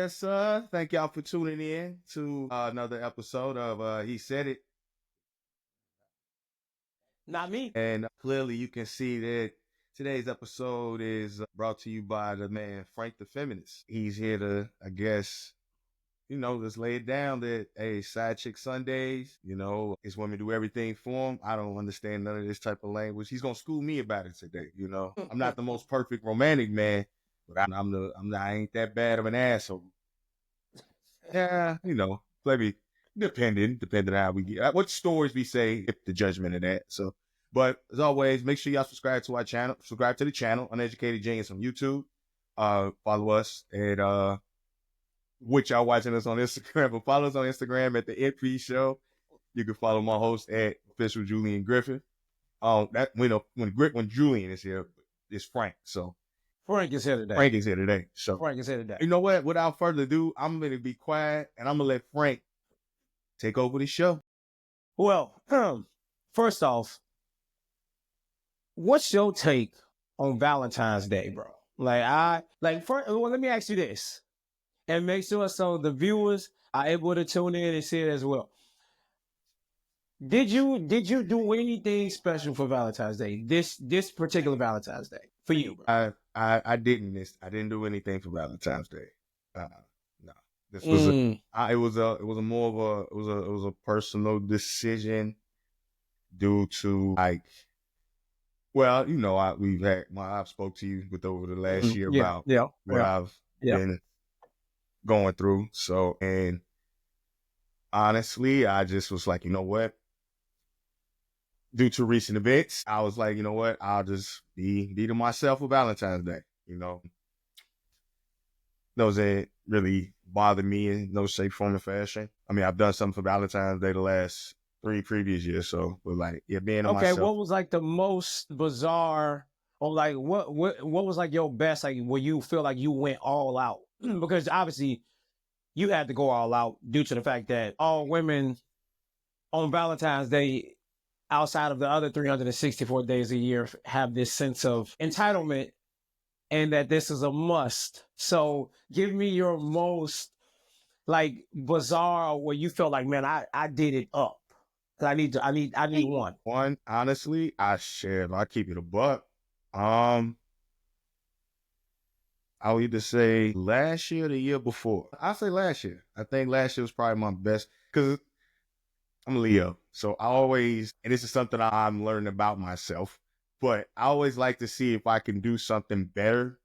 Yes, sir. Thank y'all for tuning in to another episode of He Said It. Not me. And clearly you can see that today's episode is brought to you by the man Frank the Feminist. He's here to, I guess, just lay it down that, hey, side chick Sundays, his women do everything for him. I don't understand none of this type of language. He's going to school me about it today. I'm not the most perfect romantic man, but I ain't that bad of an asshole. Yeah, maybe depending on how we get what stories we say, if the judgment of that. So, but as always, make sure y'all subscribe to our channel, subscribe to the channel, Uneducated Genius on YouTube. Follow us at which y'all watching us on Instagram, but follow us on Instagram at the NP Show. You can follow my host at official Julian Griffin. That when Julian is here, it's Frank. So Frank is here today. Frank is here today. So Frank is here today. you know what? Without further ado, I'm going to be quiet and I'm going to let Frank take over the show. Well, first off, what's your take on Valentine's Day, bro? Let me ask you this, and make sure so the viewers are able to tune in and see it as well. Did you do anything special for Valentine's Day? This particular Valentine's Day for you, bro? I didn't do anything for Valentine's Day. No, this was it was a personal decision due to I've spoke to you over the last year about what I've been going through. So, and honestly, I just was like, you know what? Due to recent events, I was like, you know what? I'll just be to myself for Valentine's Day. Doesn't really bother me in no shape, form, or fashion. I mean, I've done something for Valentine's Day the last 3 previous years, so but being on myself. Okay, what was the most bizarre, or what was your best, where you feel like you went all out? Because obviously you had to go all out due to the fact that all women on Valentine's Day, outside of the other 364 days a year, have this sense of entitlement and that this is a must. So give me your most bizarre where you felt like, man, I did it up. I need one. One, honestly, I keep it a buck. I'll either say last year or the year before. I'll say last year. I think last year was probably my best because I'm a Leo. So I always, and this is something I'm learning about myself, but I always like to see if I can do something better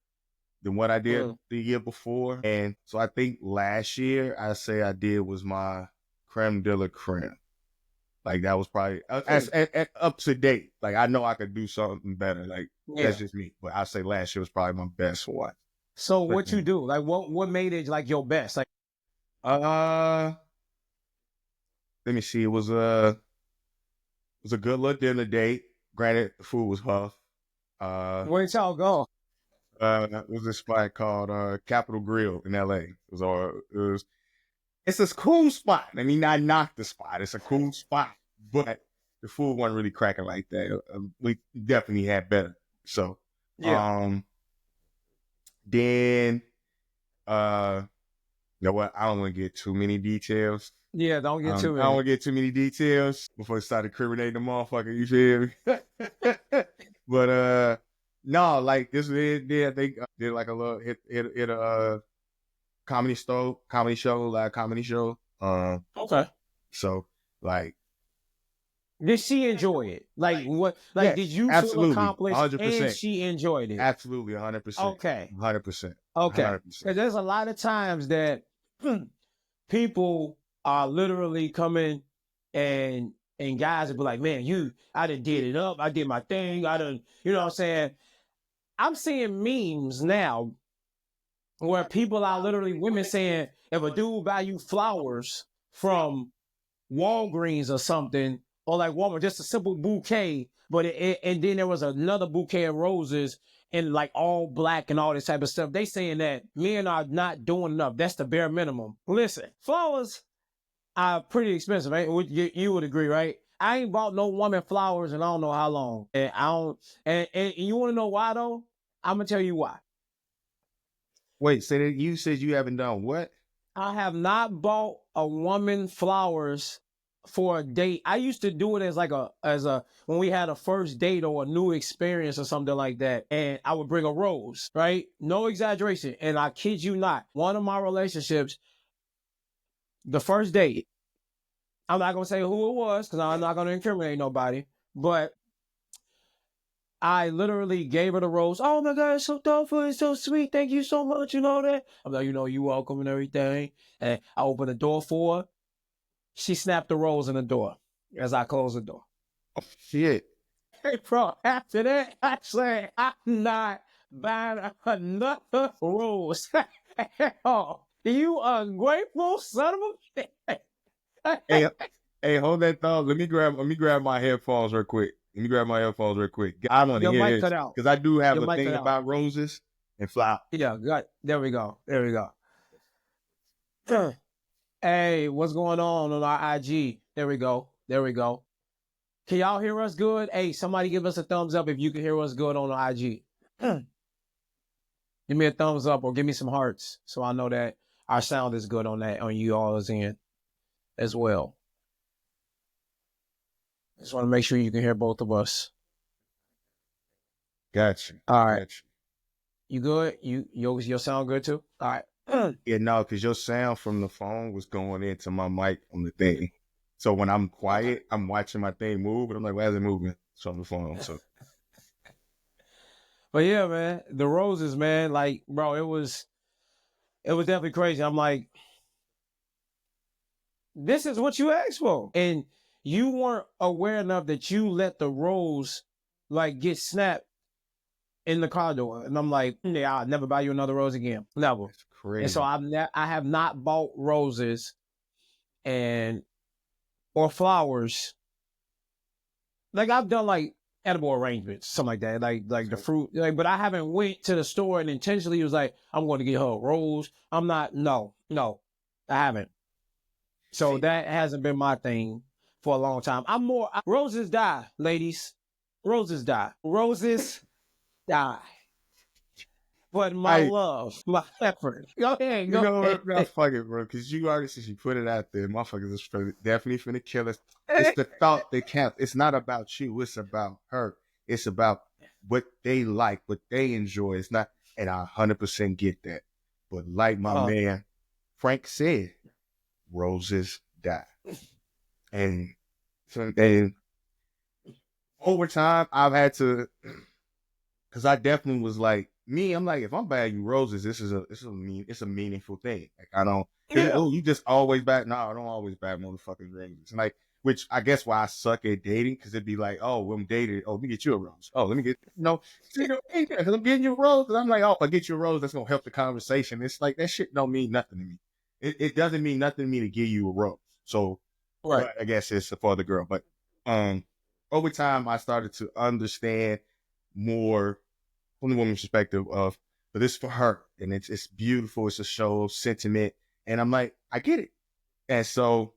than what I did the year before. And so I think last year, I say I did was my creme de la creme. That was probably up to date. I know I could do something better. That's just me. But I say last year was probably my best one. So what you do? What made it your best? Let me see. It was a good little dinner date. Granted, the food was huff. Where'd y'all go? It was a spot called Capitol Grill in LA. It's a cool spot. I mean, I knocked the spot. It's a cool spot, but the food wasn't really cracking like that. We definitely had better. So, then, you know what? I don't want to get too many details. Yeah, don't get too many. I don't want to get too many details before I start incriminating the motherfucker. You feel me? But no, this did I think did a little hit a comedy show. Okay. So did she enjoy it? What? Yes, did you absolutely, feel accomplished 100%. and she enjoyed it? Absolutely, 100%. Okay. 100%. Okay. 100%. Because there's a lot of times that people are literally coming and guys will be like, man, I done did it up. I did my thing. I done, you know what I'm saying? I'm seeing memes now where people are literally women saying, if a dude buy you flowers from Walgreens or something, or Walmart, just a simple bouquet, but and then there was another bouquet of roses and all black and all this type of stuff. They saying that men are not doing enough. That's the bare minimum. Listen, flowers are pretty expensive, right? You would agree, right? I ain't bought no woman flowers in I don't know how long. And I don't, and you want to know why though? I'm gonna tell you why. Wait, say that you said you haven't done what? I have not bought a woman flowers for a date. I used to do it as like when we had a first date or a new experience or something like that, and I would bring a rose, right? No exaggeration. And I kid you not, one of my relationships, the first date, I'm not gonna say who it was because I'm not gonna incriminate nobody, but I literally gave her the rose. Oh my God, it's so thoughtful, it's so sweet. Thank you so much. You know that? I'm like, you welcome and everything. And I opened the door for her. She snapped the rose in the door as I closed the door. Oh, shit. Hey, bro, after that, I said, I'm not buying another rose. Oh, you ungrateful son of a Hey, hey, hold that thought. Let me grab my headphones real quick. I want to Your hear mic this cut out. because I do have Your a mic thing cut out. about roses and flowers. Yeah, good. There we go. Hey, what's going on our IG? There we go. Can y'all hear us good? Hey, somebody give us a thumbs up if you can hear us good on the IG. Give me a thumbs up or give me some hearts so I know that our sound is good on you all's end as well. Just want to make sure you can hear both of us. Gotcha. All right. You good? Your sound good too? All right. Yeah, no, because your sound from the phone was going into my mic on the thing. So when I'm quiet, I'm watching my thing move, and I'm like, why is it moving? It's on the phone. So, but yeah, man, the roses, man, like, bro, it was definitely crazy. I'm like, this is what you asked for, and you weren't aware enough that you let the rose like get snapped in the car door, and I'm like, yeah, I'll never buy you another rose again, never. that's crazy. And so I have not bought roses or flowers. Like I've done like edible arrangements, something like that, like the fruit. Like, but I haven't went to the store and intentionally was like, I'm going to get her a rose. I'm not. No, I haven't. So that hasn't been my thing for a long time. Roses die, ladies. Roses die. But my love, my effort. Go ahead. What? Fuck it, bro. Because you already since you put it out there, motherfuckers is definitely finna kill us. It's the thought that counts. It's not about you. It's about her. It's about what they like, what they enjoy. It's not, and I 100% get that. But like my man Frank said, roses die. And over time, I've had to, because I definitely was like, I'm like, if I'm buying you roses, it's a meaningful thing. Like I don't, you just always buy. No, I don't always buy motherfucking roses. And like, which I guess why I suck at dating, because it'd be like, oh, when I'm dating, let me get you a rose. Oh, let me get, because I'm getting you a rose. And I'm like, oh, if I get you a rose, that's gonna help the conversation. It's like that shit don't mean nothing to me. It doesn't mean nothing to me to give you a rose. So, right, I guess it's for the girl. But over time, I started to understand more from the woman's perspective of, but this is for her, and it's beautiful. It's a show of sentiment, and I'm like, I get it. And so,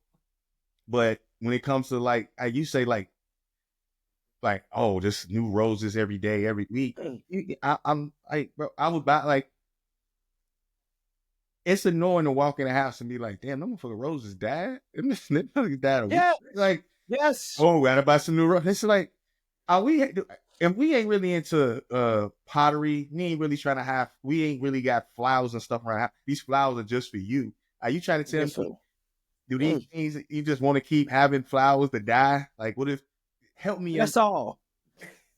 but when it comes to you say like, oh, just new roses every day, every week. I'm like, bro, I would buy like. It's annoying to walk in the house and be like, damn, them motherfucking roses died. Died. Yeah. Like, yes. Oh, we gotta buy some new roses. It's like, and we ain't really into pottery. We ain't really trying to have. We ain't really got flowers and stuff around. These flowers are just for you. Are you trying to tell me? Do these things you just want to keep having flowers that die? Like, what if? Help me. That's all.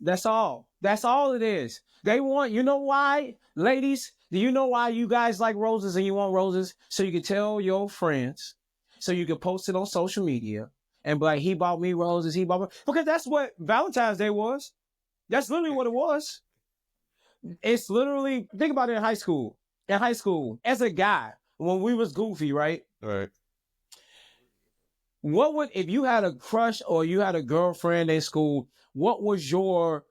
That's all. That's all it is. They want. You know why, ladies? Do you know why you guys like roses and you want roses? So you can tell your friends. So you can post it on social media. And be like, he bought me roses, because that's what Valentine's Day was. That's literally what it was. It's literally, think about it in high school. In high school, as a guy, when we was goofy, right? Right. If you had a crush or you had a girlfriend in school, what was your,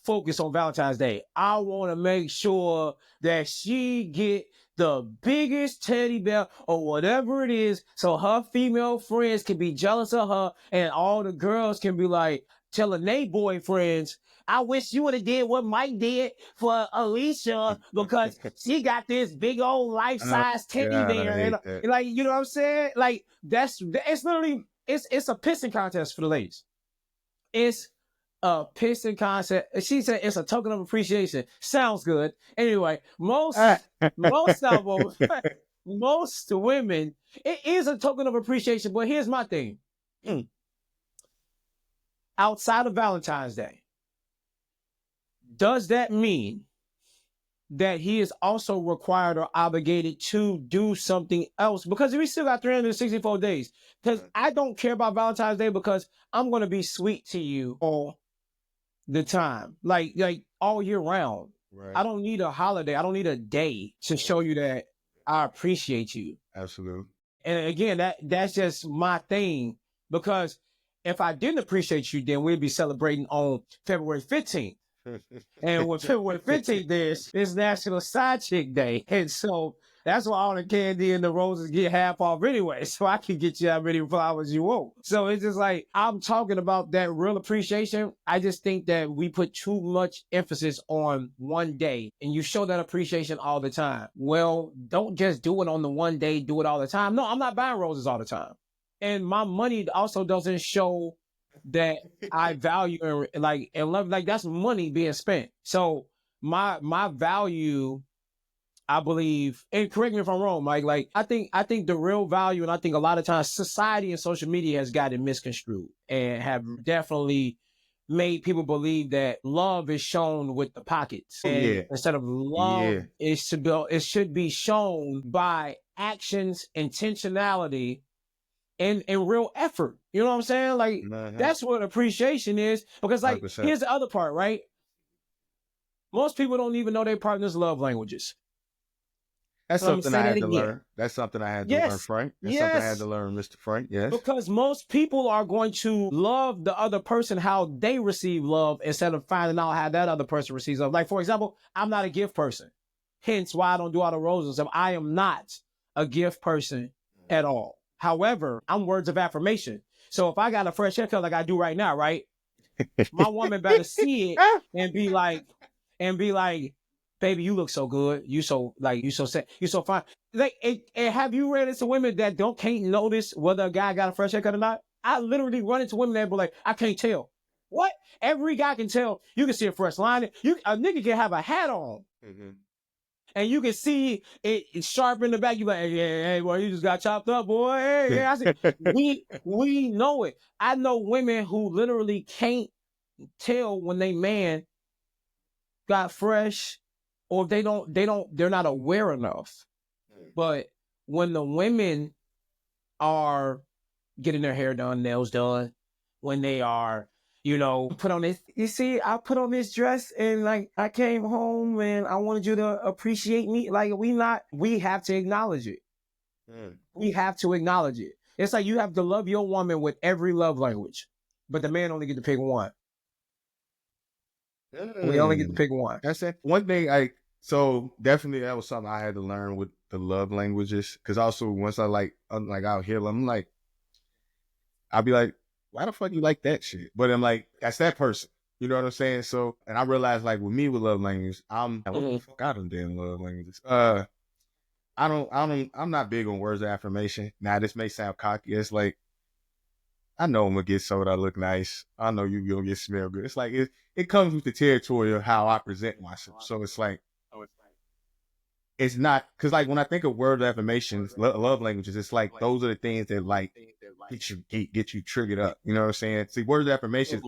focus on Valentine's Day? I want to make sure that she get the biggest teddy bear or whatever it is, so her female friends can be jealous of her, and all the girls can be like telling their boyfriends, I wish you would have did what Mike did for Alicia because she got this big old life-size teddy God, I bear. And, hate that. and like, you know what I'm saying? Like, it's literally, it's a pissing contest for the ladies. It's a pissing contest. She said it's a token of appreciation. Sounds good. Anyway, most of them, most women, it is a token of appreciation. But here's my thing. Outside of Valentine's Day, does that mean that he is also required or obligated to do something else? Because we still got 364 days. Because I don't care about Valentine's Day because I'm going to be sweet to you all the time, like all year round. Right. I don't need a holiday. I don't need a day to show you that I appreciate you. Absolutely. And again, that's just my thing, because if I didn't appreciate you, then we'd be celebrating on February 15th. And when February 15th is, it's National Side Chick Day. And so that's why all the candy and the roses get half off anyway. So I can get you how many flowers you want. So it's just like, I'm talking about that real appreciation. I just think that we put too much emphasis on one day and you show that appreciation all the time. Well, don't just do it on the one day, do it all the time. No, I'm not buying roses all the time. And my money also doesn't show that I value and love, like that's money being spent. So my value, I believe, and correct me if I'm wrong, Mike, like I think the real value, and I think a lot of times society and social media has gotten misconstrued and have definitely made people believe that love is shown with the pockets. And instead of love, it should be shown by actions, intentionality, and real effort. You know what I'm saying? Like, that's what appreciation is. Because, like, 100%. Here's the other part, right? Most people don't even know their partner's love languages. That's something I had to learn. That's something I had to learn, Frank. That's something I had to learn, Mr. Frank. Yes. Because most people are going to love the other person how they receive love instead of finding out how that other person receives love. Like, for example, I'm not a gift person. Hence why I don't do all the roses. I am not a gift person at all. However, I'm words of affirmation. So if I got a fresh haircut like I do right now, right? My woman better see it and be like, baby, you look so good. You so fine. Like, and have you ran into women that can't notice whether a guy got a fresh haircut or not? I literally run into women that be like, I can't tell. What? Every guy can tell. You can see a fresh line. A nigga can have a hat on. Mm-hmm. And you can see it sharp in the back. You like, hey, boy, you just got chopped up, boy. Hey, I said, we know it. I know women who literally can't tell when they man got fresh, or they're not aware enough. But when the women are getting their hair done, nails done, when they are, put on this. You see, I put on this dress and like I came home and I wanted you to appreciate me. Like we have to acknowledge it. We have to acknowledge it. It's like you have to love your woman with every love language, but the man only get to pick one. We only get to pick one. That's it. One thing so definitely that was something I had to learn with the love languages. Cause also once I'm out here, I'm like, I'll be like, why the fuck you like that shit? But I'm like, that's that person. You know what I'm saying? So, and I realized like with me with love language, what the fuck I done damn love languages. I'm not big on words of affirmation. Now this may sound cocky. It's like, I know I'm gonna get sold. I look nice. I know you gonna get smell good. It's like, it comes with the territory of how I present myself. So it's like, it's not, cause like when I think of word affirmations, love languages, it's like, those are the things that like, get you triggered up. You know what I'm saying? See, words of affirmations,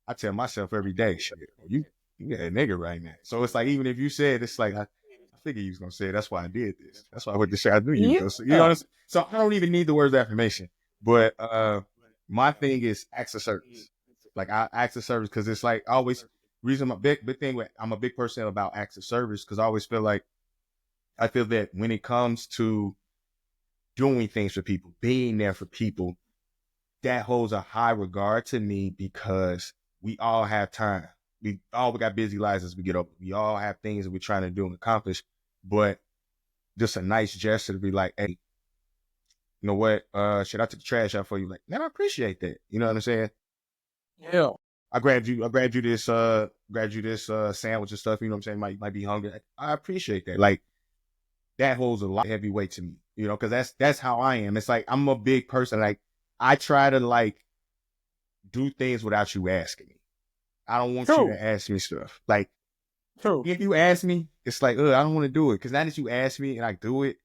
I tell myself every day, shit, you got a nigga right now. So it's like, even if you said, it's like, I figured you was going to say it. That's why I did this. That's why I went to say I knew you was going to say. You know what I'm saying? So I don't even need the words of affirmation. But my thing is acts of service. Like I acts of service, because it's like always, reason my big thing with, I'm a big person about acts of service, because I always feel that when it comes to doing things for people, being there for people, that holds a high regard to me, because we all have time. We all got busy lives as we get up. We all have things that we're trying to do and accomplish, but just a nice gesture to be like, hey, you know what? Should I take the trash out for you? Like, man, I appreciate that. You know what I'm saying? Yeah. I grabbed you this sandwich and stuff. You know what I'm saying? Might be hungry. I appreciate that. Like, that holds a lot of heavy weight to me. You know, because that's how I am. It's like I'm a big person. Like, I try to like do things without you asking me. I don't want you True. to ask me stuff. Like, True. if you ask me, it's like, I don't want to do it. Because now that you ask me and I do it,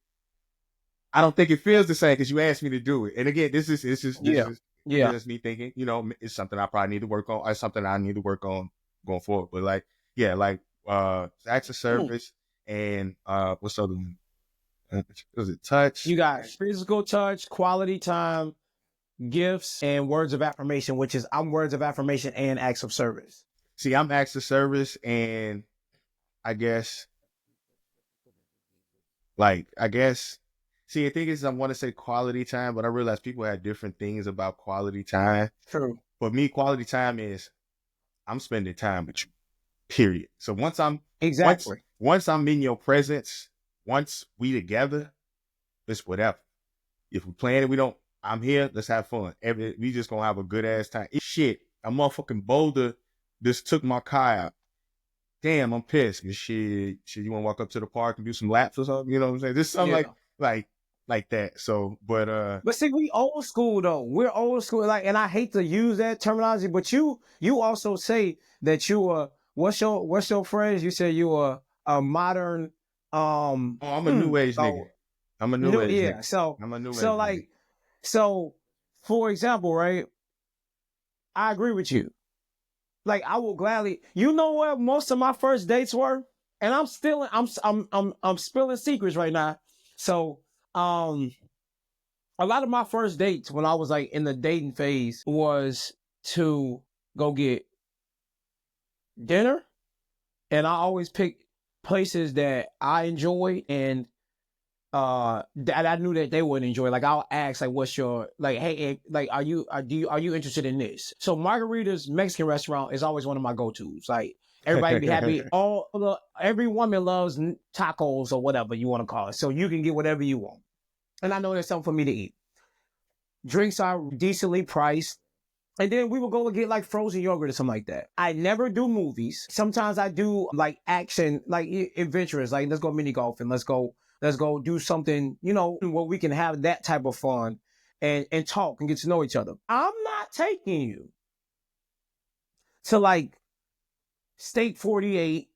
I don't think it feels the same because you asked me to do it. And again, this is Yeah. Yeah. just me thinking, you know, it's something I probably need to work on. It's something I need to work on going forward. But like, yeah, like acts of service and what's the other one? Was it touch? You got physical touch, quality time, gifts, and words of affirmation, which is I'm words of affirmation and acts of service. See, I'm acts of service and I guess see, the thing is I want to say quality time, but I realize people have different things about quality time. True. For me, quality time is I'm spending time with you. Period. So Exactly. once I'm in your presence, once we together, it's whatever. If we plan it, we don't. I'm here. Let's have fun. We just gonna have a good ass time. Shit, a motherfucking boulder just took my car out. Damn, I'm pissed. Shit, you want to walk up to the park and do some laps or something? You know what I'm saying? Just something like that. So, But see, we old school though. We're old school. Like, and I hate to use that terminology, but you also say that you are what's your phrase? You say you are a modern I'm a new age nigga. I'm a new age nigga. So I'm a new age like nigga. so for example, right? I agree with you. Like I will gladly. You know where most of my first dates were, and I'm spilling secrets right now. So a lot of my first dates when I was like in the dating phase was to go get dinner, and I always pick places that I enjoy and that I knew that they would enjoy. Like I'll ask like, "What's your like? Hey, like, are you interested in this?" So Margarita's Mexican restaurant is always one of my go-tos. Like everybody be happy. Every woman loves tacos or whatever you want to call it. So you can get whatever you want, and I know there's something for me to eat. Drinks are decently priced. And then we would go and get like frozen yogurt or something like that. I never do movies. Sometimes I do like action, like adventurous, like let's go mini golfing, let's go do something, you know, where we can have that type of fun and talk and get to know each other. I'm not taking you to like State 48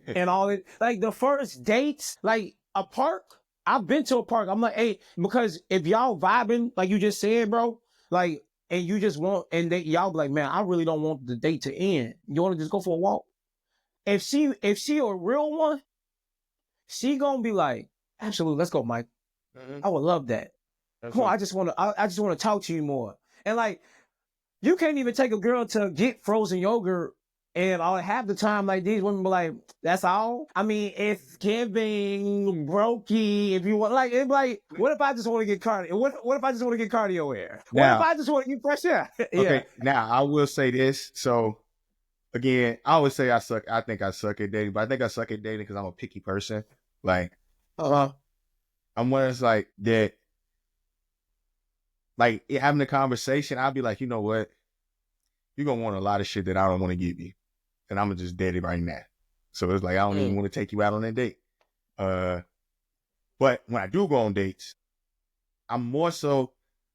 and all it. Like the first dates, like a park. I've been to a park. I'm like, hey, because if y'all vibing, like you just said, bro, like, and you just want, and y'all be like, man, I really don't want the date to end. You want to just go for a walk? If she a real one, she gonna be like, absolutely, let's go, Mike. I would love that. Come on, I just want to talk to you more. And like, you can't even take a girl to get frozen yogurt. And half the time, like these women be like, "That's all." I mean, it's giving brokey. If you want, like, it's like, what if I just want to get cardio? What if I just want to get cardio air? What if I just want to get fresh air? Yeah. Okay, now I will say this. So again, I always say I suck. I think I suck at dating, but I think I suck at dating because I'm a picky person. Like, I'm one that's like that. Like having a conversation, I'll be like, you know what? You're gonna want a lot of shit that I don't want to give you, and I'm gonna just dead it right now. So it's like I don't even want to take you out on that date. But when I do go on dates, I'm more so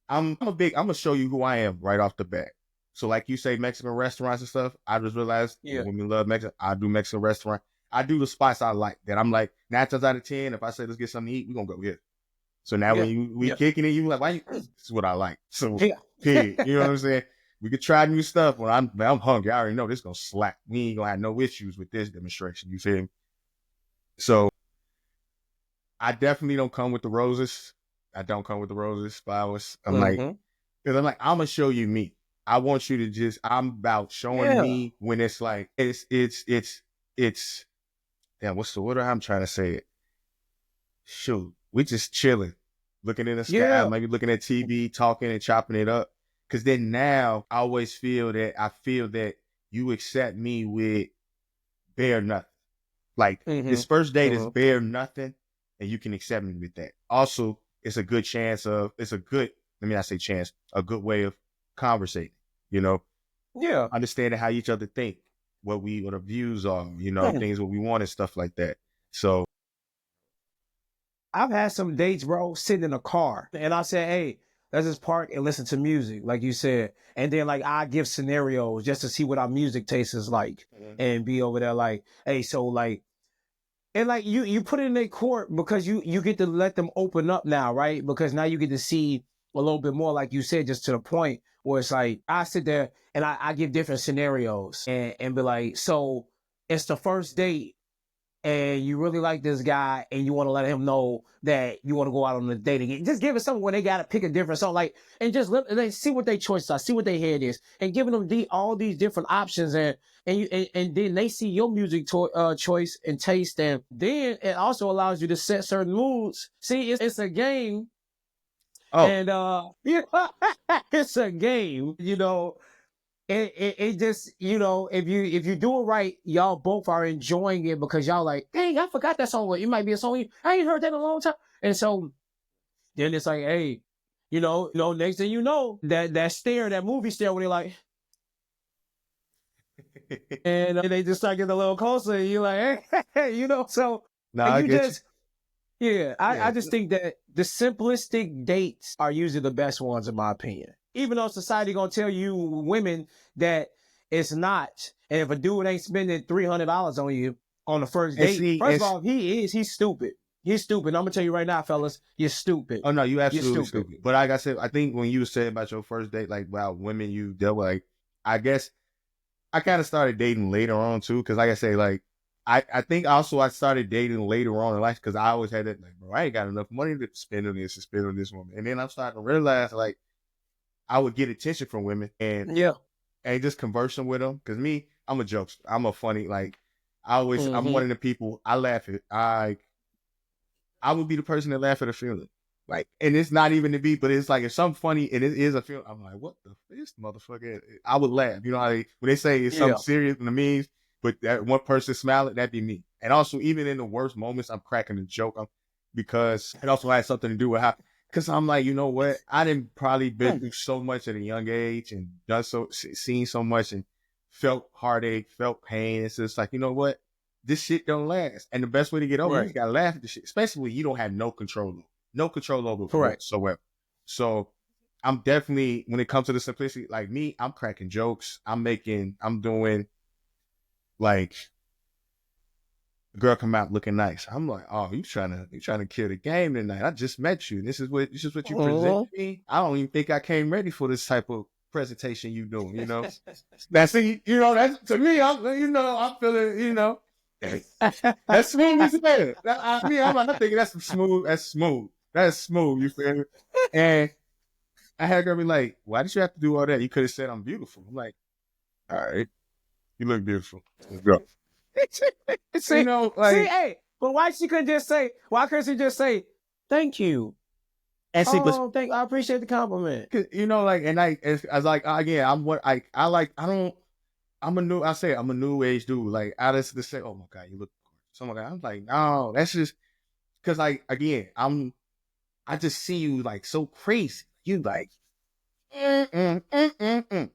I'm gonna show you who I am right off the bat. So like you say, Mexican restaurants and stuff, I just realized women love Mexican. I do Mexican restaurant. I do the spots I like that I'm like 9 times out of 10, if I say let's get something to eat, we're gonna go get it. So now when we kicking it, you like, why you this is what I like. So you know what I'm saying? We could try new stuff. When I'm hungry, I already know this is gonna slap. We ain't gonna have no issues with this demonstration. You feel me? So I definitely don't come with the roses. I don't come with the roses, flowers. I'm like, because I'm gonna show you me. I want you to I'm about showing me when it's like, it's, damn, what's the word I'm trying to say it? Shoot, we just chilling, looking in the sky, maybe looking at TV, talking and chopping it up. Cause then now I always feel that you accept me with bare nothing. Like this first date is bare nothing. and you can accept me with that. Also, it's a good chance of, it's a good, let me not say chance, a good way of conversating, you know, Yeah. understanding how each other think, what our views are, you know, Yeah. things what we want and stuff like that. So I've had some dates, bro, sitting in a car, and I said, "Hey, let's just park and listen to music," like you said, and then like I give scenarios just to see what our music taste is like, and be over there like, "Hey, so like," and like you put it in their court because you get to let them open up now, right? Because now you get to see a little bit more, like you said, just to the point where it's like I sit there and I give different scenarios and be like, so it's the first date and you really like this guy and you want to let him know that you want to go out on a date again. Just give it something where they got to pick a different song, like, and just let they see what their choices are, see what their head is, and giving them all these different options, and then they see your music choice and taste, and then it also allows you to set certain moods. See, it's a game, oh and it's a game, it just, if you do it right, y'all both are enjoying it because y'all like, dang, I forgot that song. It might be a song I ain't heard that in a long time. And so then it's like, hey, next thing you know, that stare, that movie stare, when they're like, and they just start getting a little closer, and you're like, hey, so no, and I you get you. just, yeah, I Yeah. just think that the simplistic dates are usually the best ones, in my opinion. Even though society gonna tell you women that it's not, and if a dude ain't spending $300 on you on the first And date, see, first of all, if he's stupid. He's stupid. I'm gonna tell you right now, fellas, you're stupid. oh no, you You're absolutely stupid. stupid. But like I said, I think when you said about your first date, like wow, women you dealt with, like I guess I kind of started dating later on too, because like I say, like I think also I started dating later on in life because I always had that like, bro, I ain't got enough money to spend on this and spend on this woman, and then I'm starting to realize like I would get attention from women Yeah. and just conversing with them, because me, I'm a jokester, I'm a funny like I'm one Mm-hmm. of the people I laugh at I would be the person that laugh at a funeral. Like, and it's not even to be, but it's like if something funny and it is a funeral, I'm like, what the this motherfucker? I would laugh. You know how when they say it's something Yeah. serious in the memes, but that one person smiling, that'd be me. And also, even in the worst moments, I'm cracking a joke because it also has something to do with how. Because I'm like, you know what? I didn't probably been through so much at a young age and done seen so much and felt heartache, felt pain. It's just like, you know what? This shit don't last. And the best way to get over, you Right. just gotta laugh at the shit, especially when you don't have no control over it Correct. whatsoever. So I'm definitely, when it comes to the simplicity, like me, I'm cracking jokes. I'm doing like the girl come out looking nice. I'm like, oh, you trying to kill the game tonight. I just met you. This is what you present Mm-hmm. to me. I don't even think I came ready for this type of presentation you doing, you know? Now see, you know, that's to me, I'm feeling, that's smooth as hell. I'm thinking that's some smooth. That's smooth. That's smooth. You feel me? And I had a girl be like, "Why did you have to do all that? You could have said I'm beautiful." I'm like, "All right, you look beautiful. Let's go." You see, know, see, like, hey, but why couldn't she just say, thank you? and see, but Oh, I appreciate the compliment. like, and as like again, I'm what I like. I don't. I'm a new age dude. Like, I just say, "Oh my god, you look." So my god, I'm like, no, that's just because like again, I just see you like so crazy. You like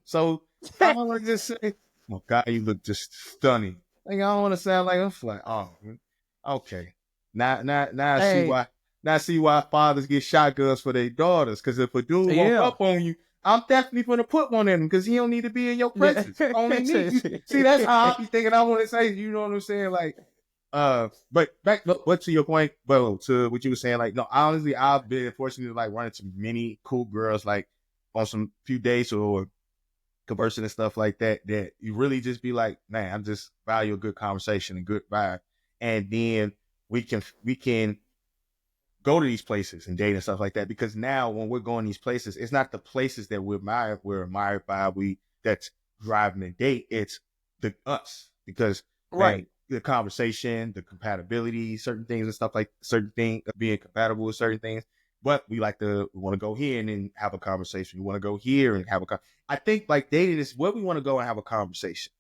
So I want to just say, oh God, you look just stunning. Like I don't want to sound like I'm like, oh, okay. Now I see Hey, why. Now I see why fathers get shotguns for their daughters. Because if a dude walk yeah. up on you, I'm definitely gonna put one in him because he don't need to be in your Yeah. presence. Only me. See, that's how I be thinking. I want to say, you know what I'm saying? Like, but but to your point, but to what you were saying, like, no, honestly, I've been fortunate to like run into many cool girls, like on some few dates or conversing and stuff like that, that you really just be like, man, I just value a good conversation and good vibe. And then we can go to these places and date and stuff like that. Because now when we're going these places, it's not the places that we're admired by, that's driving the date, it's the us. Because man, Right. the conversation, the compatibility, certain things and stuff like certain things being compatible with certain things. But we want to go here and then have a conversation. We want to go here and have I think like dating is where we want to go and have a conversation.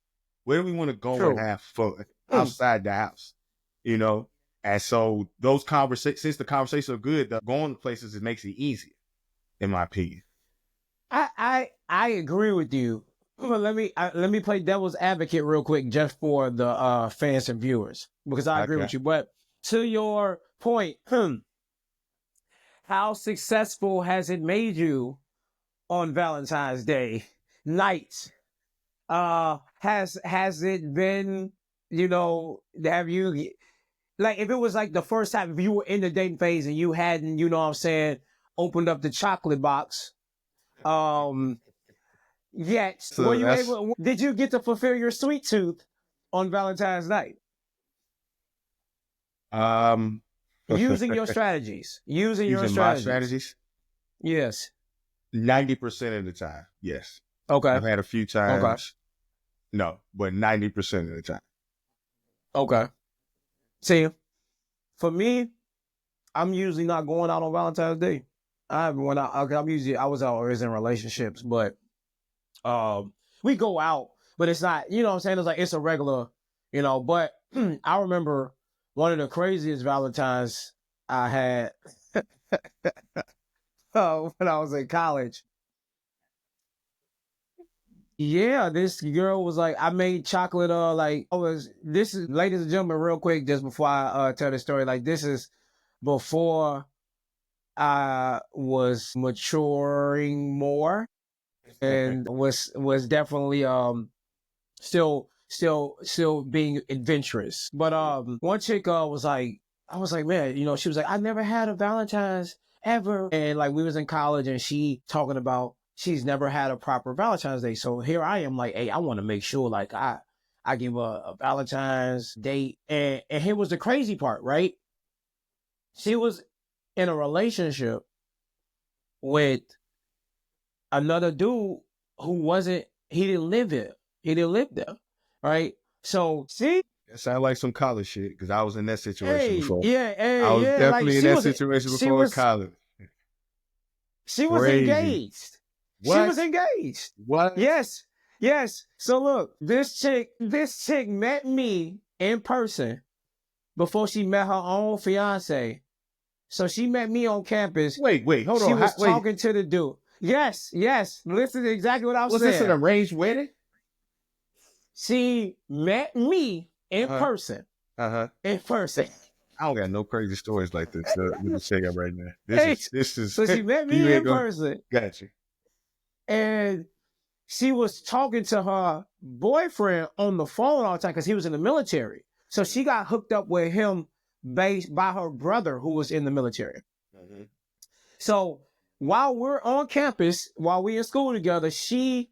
Where do we want to go and True. have fun Mm. outside the house? You know? And so those conversations, since the conversations are good, going places, it makes it easier, in my opinion. I agree with you. But let me play devil's advocate real quick just for the fans and viewers, because I agree with you. But to your point, how successful has it made you on Valentine's Day night? Has it been, have you, like, if it was like the first time, if you were in the dating phase and you hadn't, you know what I'm saying, opened up the chocolate box, yet, So were you able, did you get to fulfill your sweet tooth on Valentine's night? Using your strategies. Using your my strategies. strategies? Yes. 90% of the time, yes. Okay. I've had a few times. No, but 90% of the time. Okay. See, for me, I'm usually not going out on Valentine's Day. I was always in relationships, but we go out, but it's not, you know what I'm saying? It's like, it's a regular, but I remember one of the craziest Valentines I had when I was in college. Yeah, this girl was like, I made chocolate, this is, ladies and gentlemen, real quick, just before I tell the story, like, this is before I was maturing more and was definitely still being adventurous. But one chick was like, I was like, man, she was like, I never had a Valentine's ever. And like, we was in college and she talking about she's never had a proper Valentine's Day. So here I am like, hey, I want to make sure like I give a Valentine's date. And here was the crazy part, right? She was in a relationship with another dude who he didn't live here. He didn't live there. Right? So, see? That sounds like some college shit, because I was in that situation before. I was definitely in that situation before college. She was engaged. What? She was engaged. What? Yes. So look, this chick met me in person before she met her own fiance. So she met me on campus. Wait, hold on. She was talking to the dude. Yes. Listen to exactly what I was saying. Was this an arranged wedding? She met me in person. In person. I don't got no crazy stories like this. Let me check out right now. This is. So she met me in person. Gotcha. And she was talking to her boyfriend on the phone all the time because he was in the military. So she got hooked up with him by her brother who was in the military. Mm-hmm. So while we're on campus, while we're in school together, he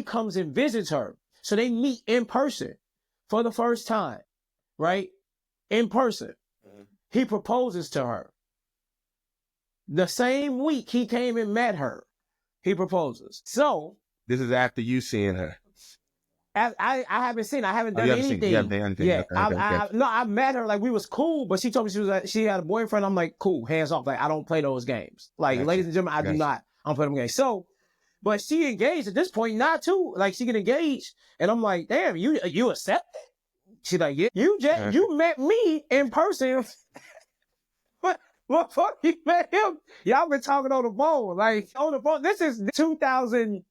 comes and visits her. So they meet in person for the first time, right? In person. Mm-hmm. He proposes to her. The same week he came and met her, he proposes. So this is after you seeing her. I haven't seen. I haven't done anything. You haven't done anything. Yeah. Okay. No, I met her. Like, we was cool, but she told me she had a boyfriend. I'm like, cool, hands off. Like, I don't play those games. Like, ladies and gentlemen, I do not. I don't play them games. So, but she engaged at this point, not too. Like, she get engaged, and I'm like, damn, you accept it? She like, yeah, you met me in person. What fuck you met him? Y'all been talking on the phone. Like, on the phone. This is 2000.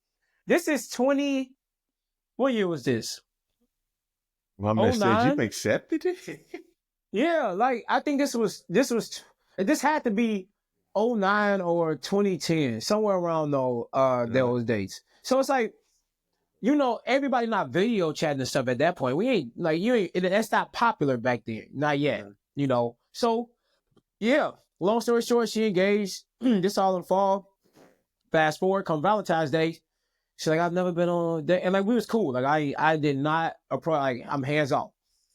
This is 20. What year was this? My man said you accepted it? Yeah, like, I think this had to be 09 or 2010, somewhere around those dates. So it's like, everybody not video chatting and stuff at that point. We ain't, like, that's not popular back then. Not yet, So, yeah, long story short, she engaged. This all in the fall. Fast forward, come Valentine's Day. She's like, I've never been on a date. And like, we was cool. Like, I did not approach, like, I'm hands off.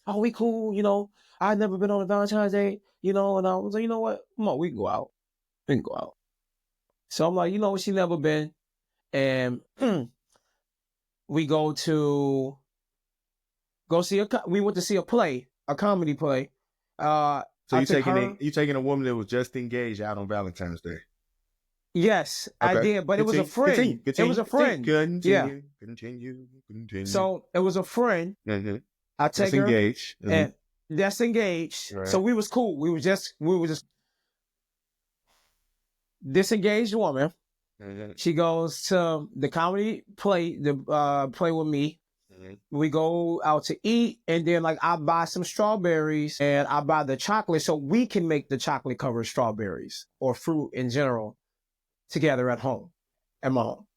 Oh, we cool, I've never been on a Valentine's Day, and I was like, you know what? Come on, we can go out. So I'm like, she never been. And we we went to see a play, a comedy play. So you taking a woman that was just engaged out on Valentine's Day? Yes, okay. I did, but it was a friend. Continue. It was a friend. Continue. So it was a friend. Mm-hmm. I take her engaged. Mm-hmm. that's engaged. Right. So we was cool. We were just disengaged woman. Mhm. She goes to the comedy play, play with me. Mhm. We go out to eat, and then like I buy some strawberries and I buy the chocolate so we can make the chocolate covered strawberries or fruit in general together at home, at my home.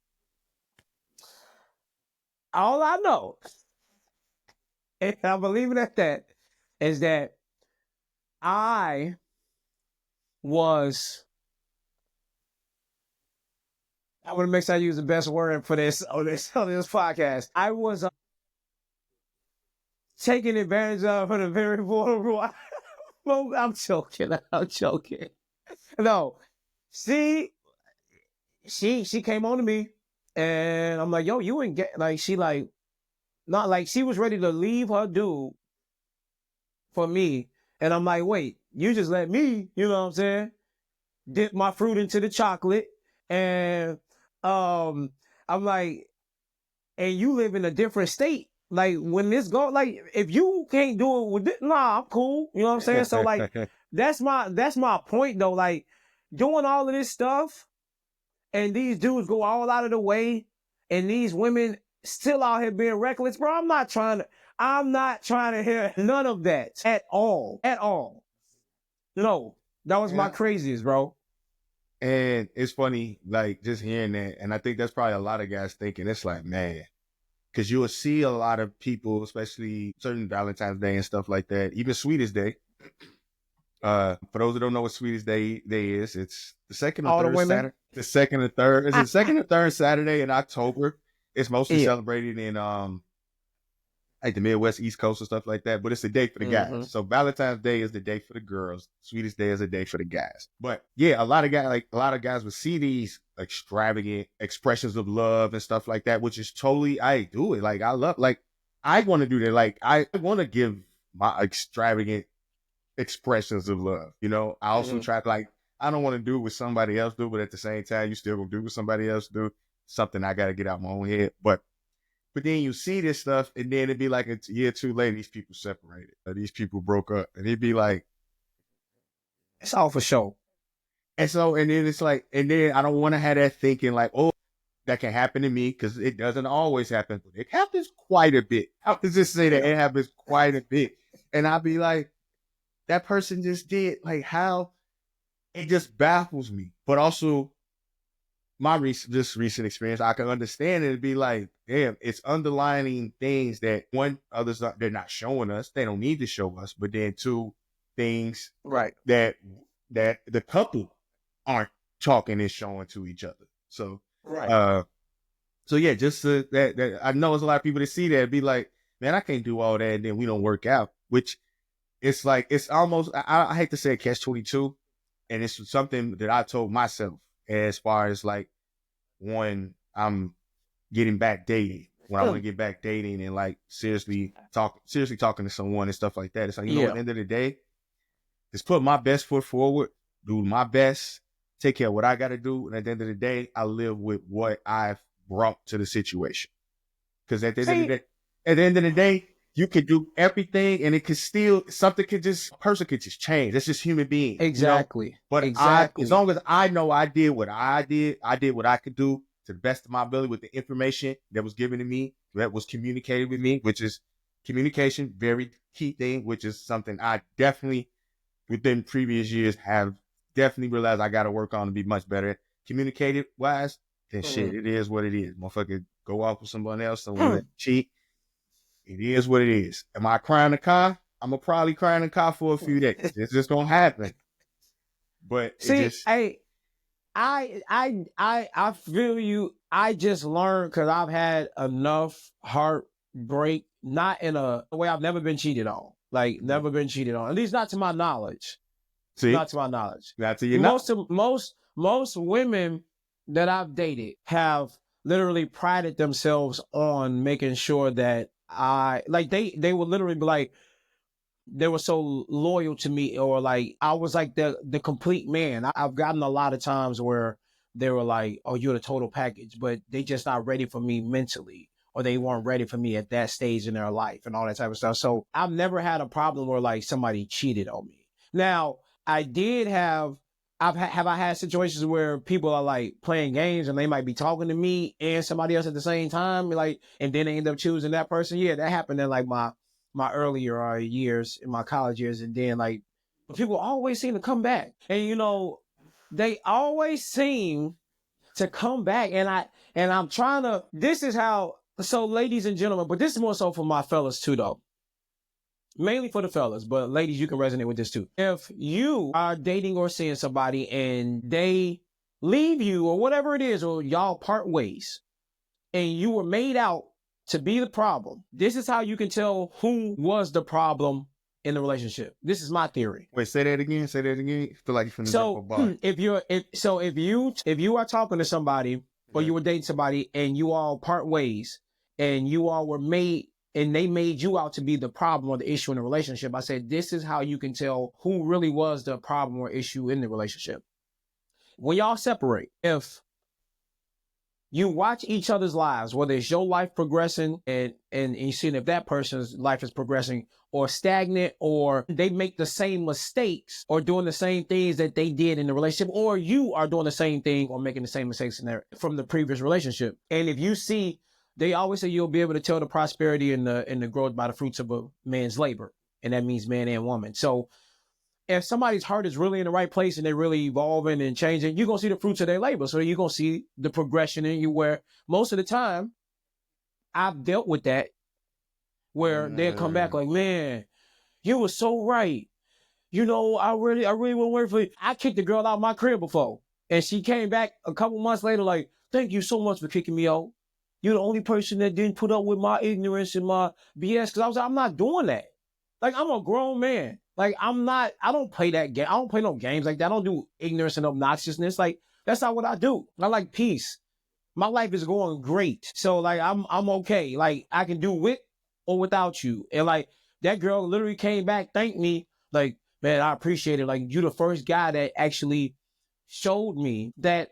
All I know, and I believe it at that, is that I was. I want to make sure I use the best word for this on this podcast. I was taken advantage of for the very vulnerable. I'm joking. I'm joking. No, she came on to me, and I'm like, yo, you ain't get like she like not like she was ready to leave her dude for me, and I'm like, wait, you just let me, you know what I'm saying, dip my fruit into the chocolate, and I'm like, and you live in a different state. Like when this go, like if you can't do it with this, nah, I'm cool. You know what I'm saying? So like that's my point though. Like doing all of this stuff, and these dudes go all out of the way, and these women still out here being reckless, bro. I'm not trying to hear none of that at all. At all. No. That was my Yeah. craziest, bro. And it's funny, like just hearing that, and I think that's probably a lot of guys thinking it's like, man, because you will see a lot of people, especially certain Valentine's Day and stuff like that, even Sweetest Day. For those who don't know what Sweetest Day is, it's the second or All the third women. Saturday. The second or third is the second or third Saturday in October. It's mostly Yeah. celebrated in like the Midwest, East Coast, and stuff like that. But it's the day for the guys. Mhm. So Valentine's Day is the day for the girls. Sweetest Day is the day for the guys. But yeah, a lot of guys would see these extravagant expressions of love and stuff like that, which is totally, I do it. Like I love, like I want to do that. Like I want to give my extravagant expressions of love. You know, I also Mhm. try to, like, I don't want to do what somebody else do, but at the same time, you still gonna do what somebody else do. Something I got to get out my own head. But then you see this stuff, and then it'd be like a year or two later, these people separated, or these people broke up, and it'd be like, It's all for show. and so, and then it's like, and then I don't want to have that thinking like, oh, that can happen to me, because it doesn't always happen, but it happens quite a bit. I would just say that it happens quite a bit, and I'd be like, that person just did, like, how? It just baffles me. But also, this recent experience, I can understand it and be like, damn, it's underlining things that one, they're not showing us. They don't need to show us. But then two, things Right. that the couple aren't talking and showing to each other. So Right. so yeah, just that I know there's a lot of people that see that and be like, man, I can't do all that, and then we don't work out. Which it's like, it's almost, I hate to say catch-22, and it's something that I told myself as far as like when I'm getting back dating, when I want to get back dating and like seriously talking to someone and stuff like that. It's like, you know, at the end of the day, just put my best foot forward, do my best, take care of what I got to do, and at the end of the day, I live with what I've brought to the situation. Because at the end of the day, you could do everything, and it could still, a person could just change. That's just human beings, you know. Exactly. But Exactly. as long as I know I did what I did what I could do to the best of my ability with the information that was given to me, that was communicated with me, which is communication, very key thing, which is something I definitely within previous years have definitely realized I got to work on to be much better communicative wise. Then shit, it is what it is. Motherfucker, go off with someone else, someone cheat. It is what it is. Am I crying in the car? I'm gonna probably cry in the car for a few days. It's just gonna happen. But it See, just, I feel you. I just learned because I've had enough heartbreak, not in a way I've never been cheated on. Like never been cheated on. At least not to my knowledge. see, Not to my knowledge. not to you know. Most women that I've dated have literally prided themselves on making sure that I like they would literally be like, they were so loyal to me, or like I was like the complete man. I've gotten a lot of times where they were like, oh, you're the total package, but they just not ready for me mentally, or they weren't ready for me at that stage in their life and all that type of stuff. So I've never had a problem where like somebody cheated on me. Now, I did have I had situations where people are like playing games and they might be talking to me and somebody else at the same time, like, and then they end up choosing that person. Yeah, that happened in like my earlier years in my college years, and then like, but people always seem to come back, and you know, they always seem to come back, and I'm trying to. This is how. So, ladies and gentlemen, but this is more so for my fellas too, though. Mainly for the fellas, but ladies, you can resonate with this too. If you are dating or seeing somebody and they leave you or whatever it is, or y'all part ways, and you were made out to be the problem, this is how you can tell who was the problem in the relationship. This is my theory. Wait, say that again. Say that again. I feel like you're finna So drop a bar. if you are talking to somebody or you were dating somebody and you all part ways and you all were made and they made you out to be the problem or the issue in the relationship, I said this is how you can tell who really was the problem or issue in the relationship. When y'all separate, if you watch each other's lives, whether it's your life progressing and you seeing if that person's life is progressing or stagnant, or they make the same mistakes or doing the same things that they did in the relationship, or you are doing the same thing or making the same mistakes from the previous relationship. And if you see, they always say you'll be able to tell the prosperity and the growth by the fruits of a man's labor. And that means man and woman. So if somebody's heart is really in the right place and they're really evolving and changing, you're going to see the fruits of their labor. So you're going to see the progression in you, where most of the time I've dealt with that, where they'll come back like, man, you were so right. You know, I really want to work for you. I kicked the girl out of my crib before, and she came back a couple months later like, thank you so much for kicking me out. You're the only person that didn't put up with my ignorance and my BS. Because I was like, I'm not doing that. Like, I'm a grown man. Like, I don't play that game. I don't play no games like that. I don't do ignorance and obnoxiousness. Like, that's not what I do. I like peace. My life is going great. So, like, I'm okay. Like, I can do with or without you. And, like, that girl literally came back, thanked me. Like, man, I appreciate it. Like, you're the first guy that actually showed me that,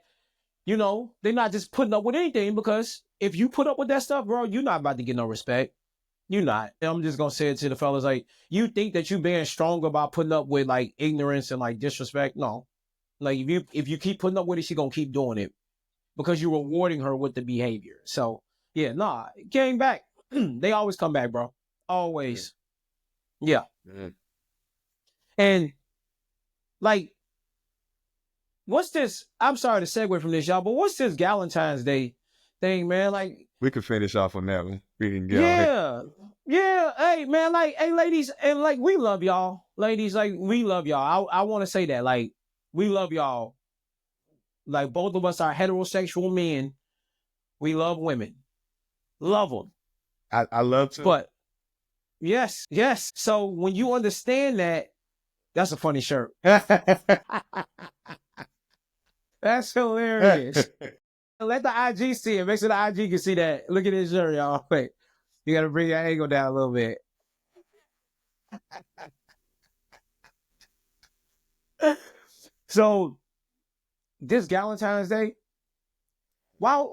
you know, they're not just putting up with anything, because if you put up with that stuff, bro, you're not about to get no respect. You're not. I'm just gonna say it to the fellas, like, you think that you being strong about putting up with like ignorance and like disrespect? No. Like, if you keep putting up with it, she gonna keep doing it because you're rewarding her with the behavior. So yeah, nah, came back. They always come back, bro. Always. Yeah. And like, what's this? I'm sorry to segue from this, y'all, but what's this Valentine's Day thing, man? Like, we could finish off on that one. We can go. Yeah. Hey, man, like, hey, ladies, and like, we love y'all. Ladies, like, we love y'all. I want to say that, like, we love y'all. Like, both of us are heterosexual men. We love women. Love them. I love to. But, yes. So, when you understand that, that's a funny shirt. That's hilarious. Let the IG see it. Make sure the IG can see that. Look at this shirt, y'all. Wait. You got to bring your angle down a little bit. So, this Valentine's Day, why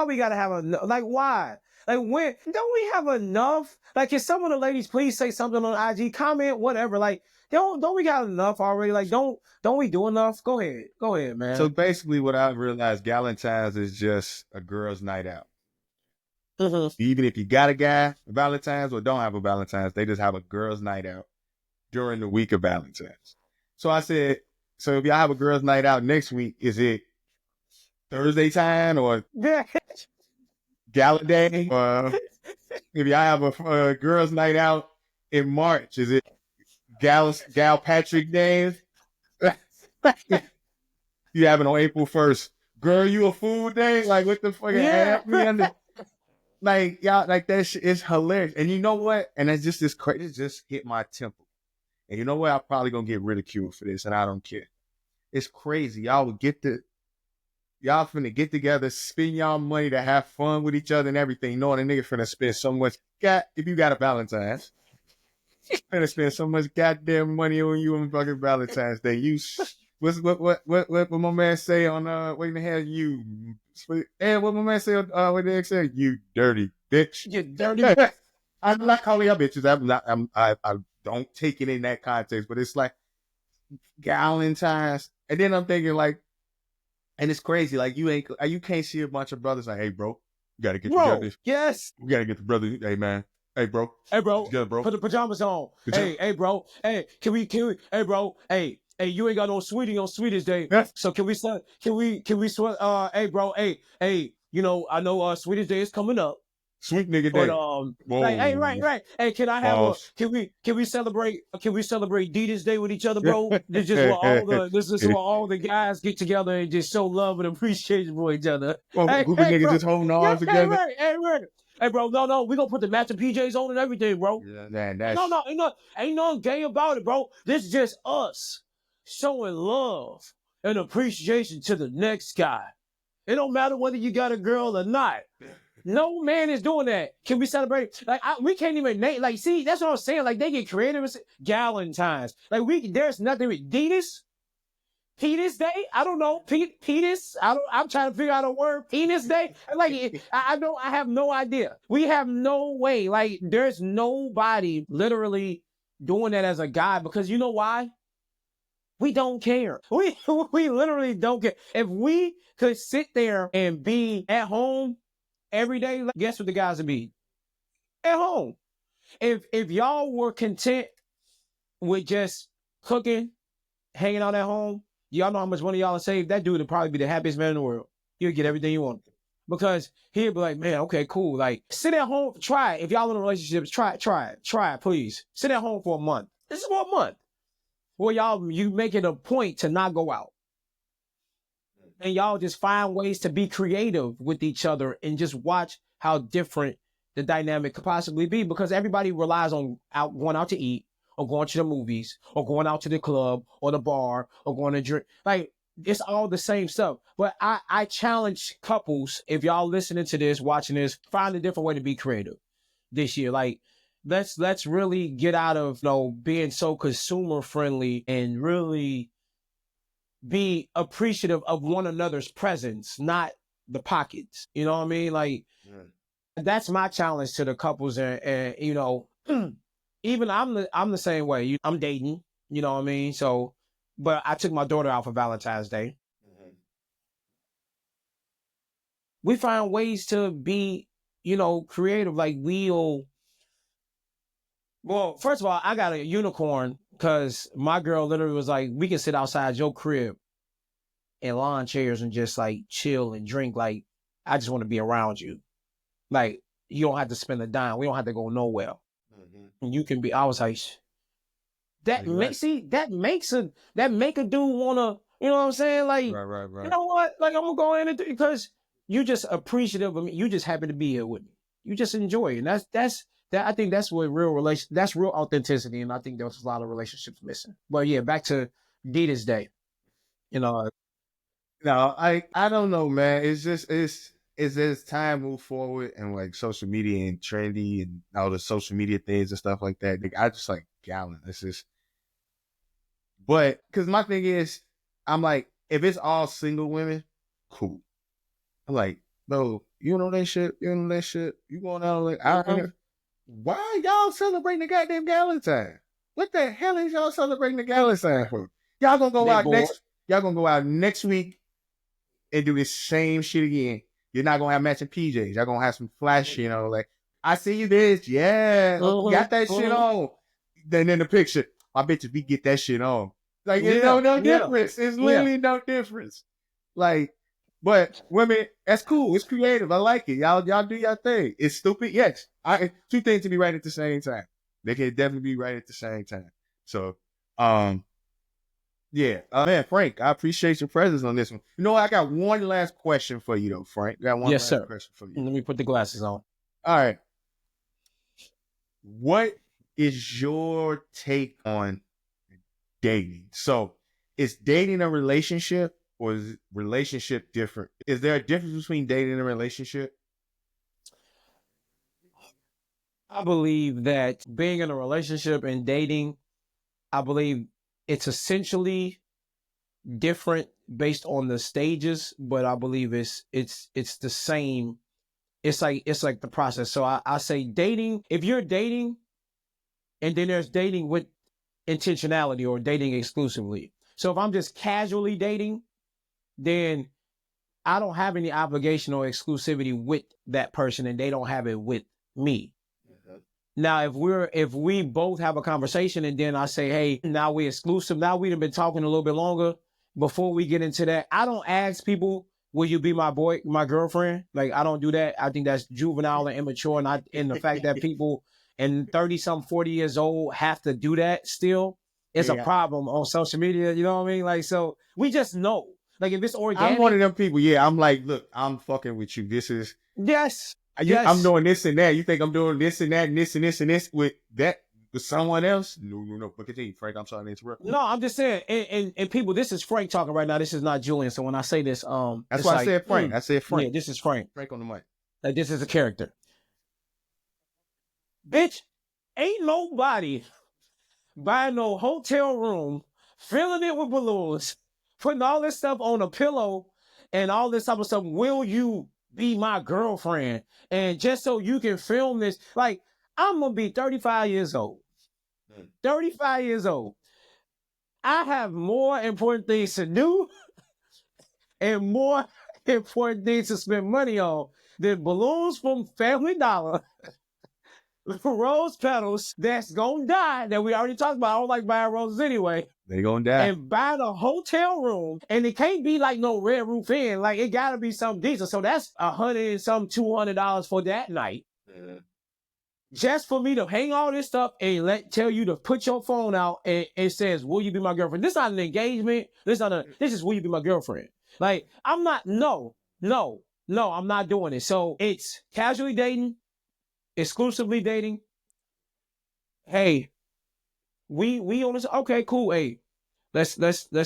we got to have like, why? Like, when, don't we have enough? Like, can some of the ladies please say something on IG, comment, whatever? Like, don't we got enough already? Like, don't we do enough? Go ahead, man. So basically what I realized, Valentine's is just a girl's night out. Even if you got a guy, Valentine's, or don't have a Valentine's, they just have a girl's night out during the week of Valentine's. So I said, so if y'all have a girl's night out next week, is it Thursday time or Gala Day? Or if y'all have a girl's night out in March, is it Gal Patrick Day? You have it on April 1st. Girl, you a fool day? Like, what the fuck? Yeah. Like, y'all, like, that shit is hilarious. And you know what? And it's just this crazy, it just hit my temple. And you know what? I'm probably gonna get ridiculed for this, and I don't care. It's crazy. Y'all finna get together, spend y'all money to have fun with each other and everything, knowing a nigga finna spend so much, if you got a Valentine's, finna spend so much goddamn money on you on fucking Valentine's Day. What my man say on what the hell you? And what my man say on what they say? You dirty bitch. You dirty. I'm not calling y'all bitches. I don't take it in that context, but it's like Galentine's. And then I'm thinking like, and it's crazy. Like you can't see a bunch of brothers like, hey, bro, you gotta get Bro, together. yes. We gotta get the brother. Hey, man. Hey, bro. Hey, bro, Together, bro. put the pajamas on. Hey, bro. Hey, can we, hey, bro. Hey, you ain't got no sweetie on Sweetest Day. Yes. So can we, hey, bro. Hey, you know, I know, Sweetest Day is coming up. Sweet nigga But, day. like, hey, Whoa. right. Hey, can I have Pause. can we celebrate Dita's Day with each other, bro? This is where all the guys get together and just show love and appreciation for each other. Well, Hey, group of niggas bro. just holding arms together. Hey, right. Hey, bro, no, we gonna put the matching PJs on and everything, bro. Yeah, man, that's Ain't nothing gay about it, bro. This is just us showing love and appreciation to the next guy. It don't matter whether you got a girl or not. No man is doing that. Can we celebrate? Like we can't even name. Like, see, that's what I'm saying. Like they get creative. Galentine's. Like there's nothing with Penis Day. I don't know. Penis. I'm trying to figure out a word. Penis Day. Like I don't. I have no idea. We have no way. Like there's nobody literally doing that as a guy because you know why? We don't care. We literally don't care. If we could sit there and be at home every day, guess what the guys would be? At home. If y'all were content with just cooking, hanging out at home, y'all know how much money y'all would save. That dude would probably be the happiest man in the world. He'll get everything you want. Because he'll be like, man, okay, cool. Like, sit at home, try it. If y'all in a relationship, try it, please. Sit at home for a month. This is for a month. Where you make it a point to not go out. And y'all just find ways to be creative with each other and just watch how different the dynamic could possibly be because everybody relies on going out to eat or going to the movies or going out to the club or the bar or going to drink. Like, it's all the same stuff. But I challenge couples, if y'all listening to this, watching this, find a different way to be creative this year. Like, let's really get out of, being so consumer friendly and really be appreciative of one another's presence, not the pockets. You know what I mean? Like, that's my challenge to the couples. And even I'm the same way. I'm dating, you know what I mean? So, but I took my daughter out for Valentine's Day. We find ways to be, creative. Like well, first of all, I got a unicorn because my girl literally was like, we can sit outside your crib in lawn chairs and just like chill and drink. Like, I just want to be around you. Like, you don't have to spend a dime. We don't have to go nowhere. And you can be, I was like, that makes a dude wanna, you know what I'm saying? Like, right. You know what? Like, I'm gonna go in and do because you just appreciative of me. You just happy to be here with me. You just enjoy it. And that's I think that's what that's real authenticity. And I think there's a lot of relationships missing. But yeah, back to Dita's Day. No, I don't know, man. It's just as time move forward and like social media and trendy and all the social media things and stuff like that. Like, I just like gallant. It's just, but because my thing is, I'm like, if it's all single women, cool. I'm like, no, you know that shit. You know that shit. You going out like, why y'all celebrating the goddamn Galentine? What the hell is y'all celebrating the Galentine for? Y'all gonna go out next. Y'all gonna go out next week and do the same shit again. You're not gonna have matching PJs. Y'all gonna have some flash, like, I see you, bitch. Yeah, got that shit on. Then in the picture, my bitches, we get that shit on. Like, it's no difference. It's literally no difference. Like, but women, that's cool. It's creative. I like it. Y'all do your thing. It's stupid. Yes. Two things to be right at the same time. They can definitely be right at the same time. So, yeah. Man, Frank, I appreciate your presence on this one. You know what? I got one last question for you, though, Frank. I got one last question for you. Let me put the glasses on. All right. What is your take on dating? So, is dating a relationship or is relationship different? Is there a difference between dating and a relationship? I believe that being in a relationship and dating, I believe it's essentially different based on the stages, but I believe it's the same it's like the process. So I say dating, if you're dating, and then there's dating with intentionality or dating exclusively. So if I'm just casually dating, then I don't have any obligation or exclusivity with that person, and they don't have it with me. Now, if we both have a conversation and then I say, hey, now we're exclusive, now we've been talking a little bit longer, before we get into that, I don't ask people, will you be my girlfriend? Like, I don't do that. I think that's juvenile and immature. And the fact that people and 30 some 40 years old have to do that still is a problem on social media. You know what I mean? Like, so we just know, like, if it's organic. I'm one of them people. Yeah. I'm like, look, I'm fucking with you. This is, yes. I'm doing this and that. You think I'm doing this and that and this and this and this with someone else? No. But continue, Frank. I'm sorry to interrupt. No, I'm just saying, and people, this is Frank talking right now. This is not Julian. So when I say this, that's why I said Frank. I said Frank. Yeah, this is Frank. Frank on the mic. Like, this is a character. Bitch, ain't nobody buying no hotel room, filling it with balloons, putting all this stuff on a pillow and all this type of stuff. Will you be my girlfriend? And just so you can film this, like, I'm going to be 35 years old. 35 years old. I have more important things to do and more important things to spend money on than balloons from Family Dollar, rose petals that's gonna die, that we already talked about. I don't like buying roses anyway. They gonna die. And buying a hotel room, and it can't be like no Red Roof Inn. Like, it gotta be something decent. So that's $100 and some $200 for that night. Yeah. Just for me to hang all this stuff and tell you to put your phone out and it says, will you be my girlfriend? This is not an engagement. This is will you be my girlfriend? Like, I'm not, no, I'm not doing it. So it's casually dating, exclusively dating. Hey, we on this. Okay, cool. Hey, let's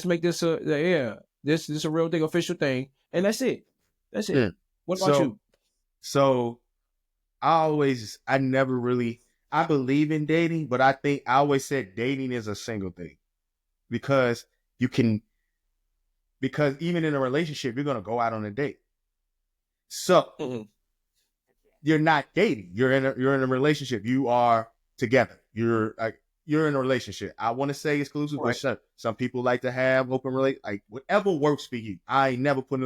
make this this is a real thing, official thing. And that's it. That's it. Yeah. What about you? So I believe in dating, but I always said dating is a single thing because even in a relationship, you're going to go out on a date. So you're not dating. You're in a relationship. You are together. You're in a relationship. I want to say exclusive, right. But some people like to have open like whatever works for you. I ain't never put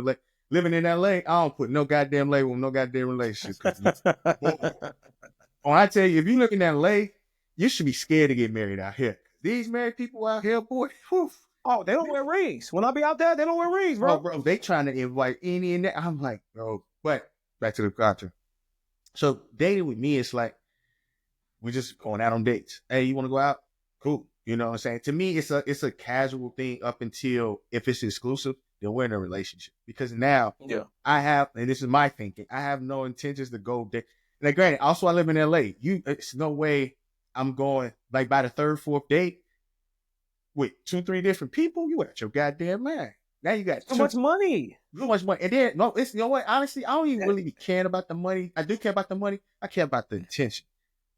living in LA, I don't put no goddamn label on no goddamn relationship. When I tell you, if you look in LA, you should be scared to get married out here. These married people out here, boy, whew. Oh, they don't wear rings. When I be out there, they don't wear rings, bro. Oh, bro, they trying to invite any and that. I'm like, bro, but back to the culture. So dating with me, it's like, we're just going out on dates. Hey, you want to go out? Cool. You know what I'm saying? To me, it's a casual thing up until if it's exclusive, then we're in a relationship. Because now I have, and this is my thinking, I have no intentions to go date. Now, granted, also I live in LA. It's no way I'm going like by the third, fourth date with 2-3 different people. You at your goddamn mind. Now you got too much money. Too much money. And then, no, it's, you know what? Honestly, I don't even really be caring about the money. I do care about the money. I care about the intention.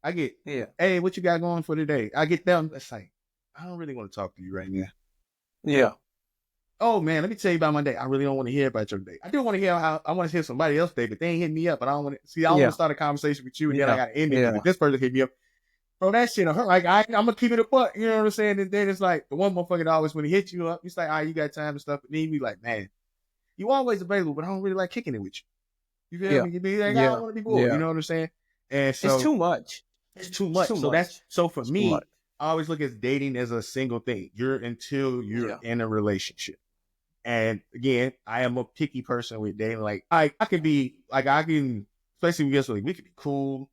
I get, hey, what you got going for today? I get them. It's like, I don't really want to talk to you right now. Yeah. Oh man, let me tell you about my day. I really don't want to hear about your day. I do want to hear I want to hear somebody else's day, but they ain't hitting me up. But I don't want to see. I don't want to start a conversation with you, and then I got to end it. Yeah. This person hit me up. Bro, that shit hurt. Like I'm gonna keep it a buck. You know what I'm saying? And then it's like the one motherfucker always when he hits you up, he's like, all right, you got time and stuff. And then you be like, man, you always available, but I don't really like kicking it with you. You feel me? You be like, I don't want to be bored. You know what I'm saying? And so it's too much. It's too much. So for me, I always look at dating as a single thing. Until you're in a relationship. And again, I am a picky person with dating. Like I could be like especially with like we could be cool,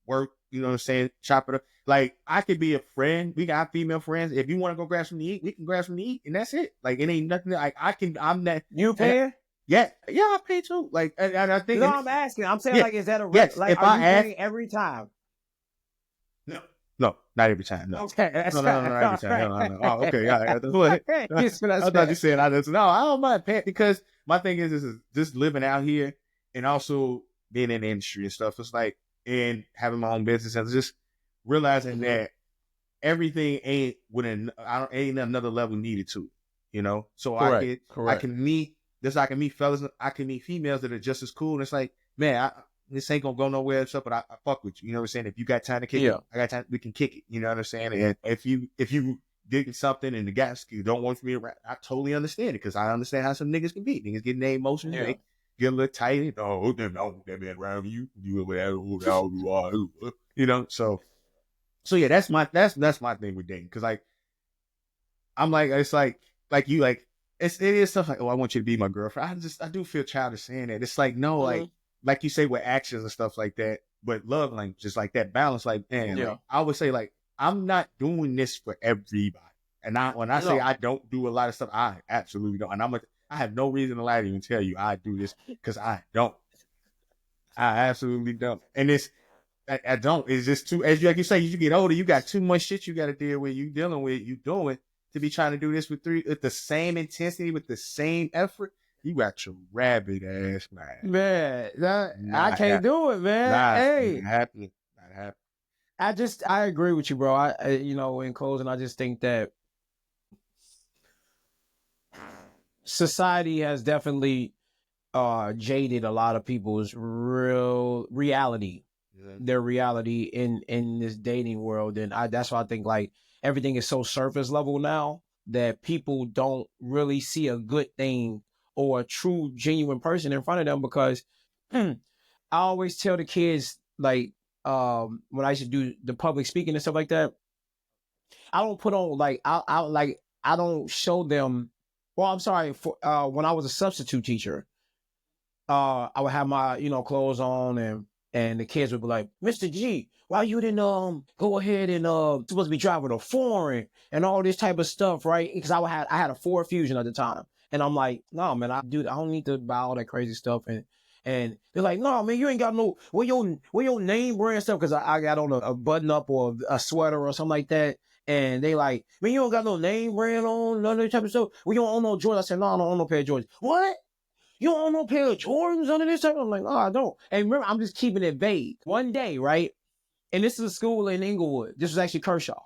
work, you know what I'm saying, chop it up. Like I could be a friend. We got female friends. If you want to go grab something to eat, we can grab something to eat, and that's it. Like it ain't nothing. Like I'm that. You paying? Yeah, I pay too. Like and I think. No, I'm asking. I'm saying like, is that a like? If are you paying every time? No, not every time. No. Okay, that's no, not every time. No. Oh, okay. Yeah. I thought you said no. I don't mind paying because my thing is just living out here and also being in the industry and stuff. It's like and having my own business and just realizing that everything ain't ain't another level needed to, you know. So I can meet fellas, I can meet females that are just as cool. And it's like, man, this ain't gonna go nowhere and stuff, but I fuck with you. You know what I'm saying? If you got time to kick Yeah. it, I got time. We can kick it. You know what I'm saying? And if you digging something and the guys you don't want me around, I totally understand it because I understand how some niggas can be. Niggas get in their emotions, Yeah. they get a little tight. Oh, them don't that man around you. You whatever you are. You know. So yeah, that's my thing with dating because like I'm like it's like you like it is stuff like, oh, I want you to be my girlfriend. I do feel childish saying that. It's like, no, like you say with actions and stuff like that, but love language just like that balance. Like, man, Yeah. like, I would say like, I'm not doing this for everybody. And when I say I don't do a lot of stuff, I absolutely don't. And I have no reason to lie to you and tell you I do this because I don't. I absolutely don't. And I don't. It's just too, as you like you say, you get older, you got too much shit you got to deal with, you dealing with, you doing to be trying to do this with the same intensity, with the same effort. You got your rabbit ass, man. I can't do it, man. Hey, not happening. I agree with you, bro. I you know, in closing, I just think that society has definitely jaded a lot of people's reality. Their reality in this dating world, and that's why I think like everything is so surface level now that people don't really see a good thing or a true genuine person in front of them because I always tell the kids like when I used to do the public speaking and stuff like that, I don't put on like I don't show them. Well, I'm sorry for when I was a substitute teacher, I would have my clothes on and the kids would be like, Mr. G, why you didn't go ahead and supposed to be driving a foreign and all this type of stuff, right? Because I had a Ford Fusion at the time, and I'm like, no man, I don't need to buy all that crazy stuff, and they're like, no man, you ain't got no where your name brand stuff because I got on a button up or a sweater or something like that. And they like, man, you don't got no name brand on, none of that type of stuff. We don't own no Jordans. I said, no, I don't own no pair of Jordans. What? You don't own no pair of Jordans under this type? I'm like, no, I don't. And remember, I'm just keeping it vague. One day, right? And this is a school in Inglewood. This was actually Kershaw.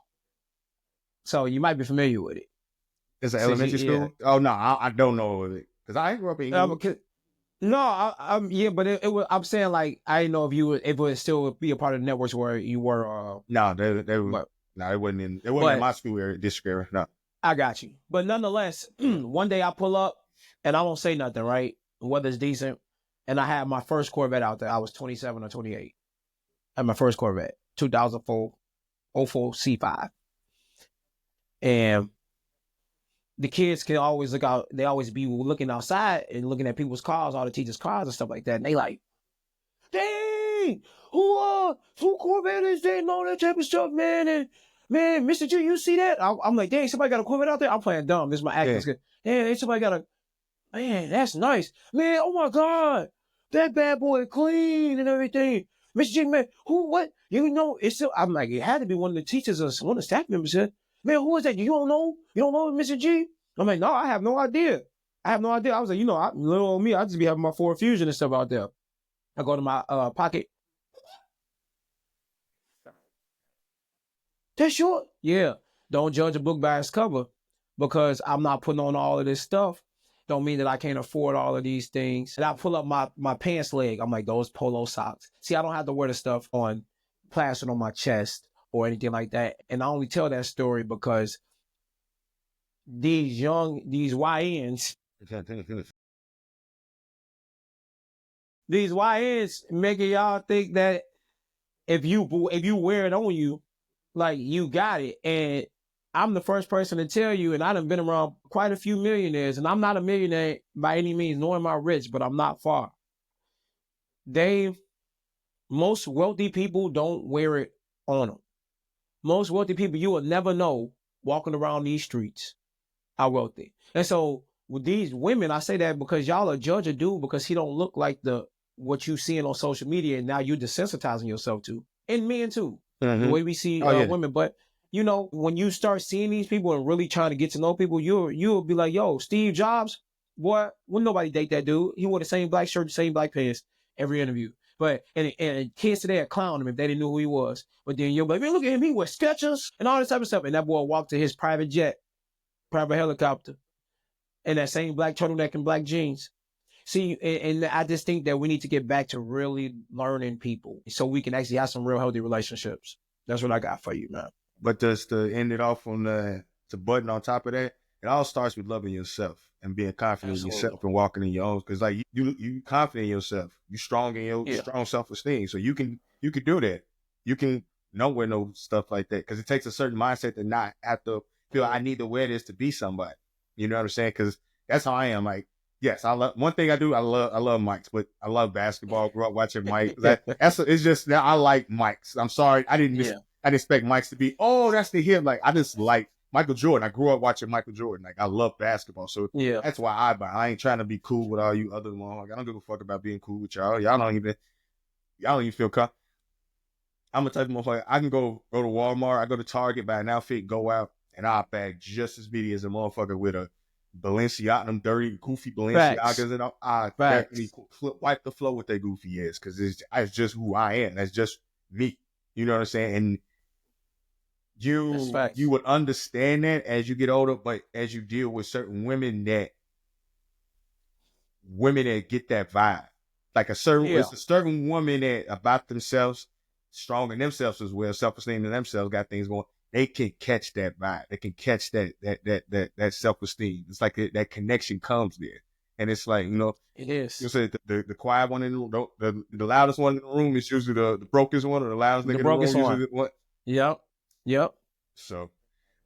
So you might be familiar with it. It's an elementary school? Yeah. Oh, no, I don't know it. Because I grew up in Inglewood. No, yeah, but it was. I'm saying like I didn't know if it would still be a part of the networks where you were. No, they were. No, it wasn't in my school area, district area. No. I got you. But nonetheless, one day I pull up and I don't say nothing, right? The weather's decent. And I had my first Corvette out there. I was 27 or 28. I had my first Corvette, 2004 C5. And the kids can always look out. They always be looking outside and looking at people's cars, all the teachers' cars and stuff like that. And they like, dang, who Corvette is that and all that type of stuff, man? And man, Mr. G, you see that? I'm like, dang, somebody got a Corvette out there? I'm playing dumb. This is my acting. Yeah. Damn, somebody got man, that's nice. Man, oh my God. That bad boy clean and everything. Mr. G, man, what? You know, it's still, I'm like, it had to be one of the teachers or one of the staff members said, man, who is that? You don't know? You don't know Mr. G? I'm like, no, I have no idea. I was like, little old me, I just be having my Ford Fusion and stuff out there. I go to my pocket. That's short. Yeah. Don't judge a book by its cover because I'm not putting on all of this stuff. Don't mean that I can't afford all of these things. And I pull up my pants leg. I'm like, those polo socks. See, I don't have to wear the stuff on plastered on my chest or anything like that. And I only tell that story because these YNs, these YNs making y'all think that if you wear it on you, like you got it. And I'm the first person to tell you, and I done been around quite a few millionaires, and I'm not a millionaire by any means, nor am I rich, but I'm not far. Most wealthy people don't wear it on them. Most wealthy people, you will never know walking around these streets how wealthy. And so with these women, I say that because y'all are judge a dude because he don't look like what you seeing on social media, and now you desensitizing yourself to. And men too. Mm-hmm. The way we see women. But when you start seeing these people and really trying to get to know people, you'll be like, yo, Steve Jobs, boy, wouldn't nobody date that dude. He wore the same black shirt, the same black pants every interview. But and kids today are clowning him if they didn't know who he was. But then you'll be like, man, look at him, he wears Skechers and all this type of stuff. And that boy walked to his private jet, private helicopter, and that same black turtleneck and black jeans. See, and I just think that we need to get back to really learning people so we can actually have some real healthy relationships. That's what I got for you, man. But just to end it off on to button on top of that, it all starts with loving yourself and being confident in yourself and walking in your own. Because like you confident in yourself, you strong in your strong self esteem, so you can do that. You can know wear no stuff like that because it takes a certain mindset to not have to feel I need to wear this to be somebody. You know what I'm saying? Because that's how I am. Like, yes, I love one thing I do. I love mics, but I love basketball. Grew up watching Mike. It's just that I like mics. I'm sorry, I didn't expect mics to be. Oh, that's the hit. Like I just like Michael Jordan. I grew up watching Michael Jordan. Like I love basketball, so that's why I buy. I ain't trying to be cool with all you other ones. I don't give a fuck about being cool with y'all. Y'all don't even feel comfortable. I'm a type of motherfucker. I can go to Walmart. I go to Target, buy an outfit, go out, and I'll bag just as many as a motherfucker with a Balenciaga, them dirty, goofy Balenciagas, and I definitely wipe the floor with their goofy ass because it's just who I am. That's just me. You know what I'm saying? And you would understand that as you get older, but as you deal with certain women that get that vibe, like it's a certain woman that about themselves, strong in themselves as well, self-esteem in themselves, got things going. They can catch that vibe. They can catch that self-esteem. It's like that connection comes there, and it's like it is. You say the quiet one in the room, the loudest one in the room is usually the brokest one, or the loudest nigga in the room usually what? Yep. So,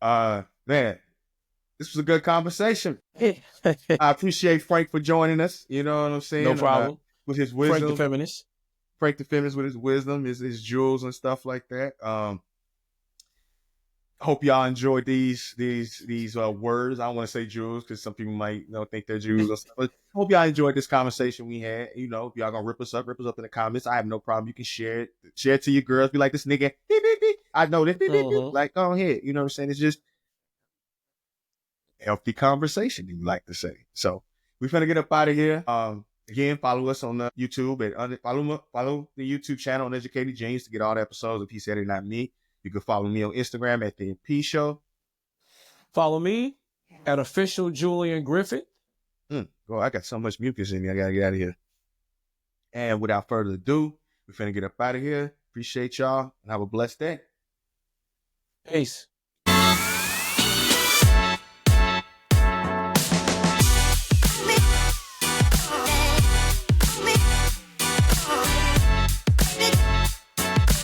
man, this was a good conversation. I appreciate Frank for joining us. You know what I'm saying? No problem. With his wisdom. Frank the Feminist with his wisdom, his jewels and stuff like that. Hope y'all enjoyed these words. I don't want to say jewels because some people might think they're jewels or stuff. But hope y'all enjoyed this conversation we had. If y'all gonna rip us up in the comments. I have no problem. You can share it to your girls. Be like, this nigga, beep, beep, beep. I know this, beep, beep, beep. Like, go ahead. You know what I'm saying? It's just healthy conversation, you like to say. So we're finna get up out of here. Again, follow us on the YouTube and follow the YouTube channel on Educated Genius to get all the episodes of He Said It Not Me. You can follow me on Instagram at the MP Show. Follow me at official Julian Griffith. Bro, I got so much mucus in me. I gotta get out of here. And without further ado, we're finna get up out of here. Appreciate y'all and have a blessed day. Peace.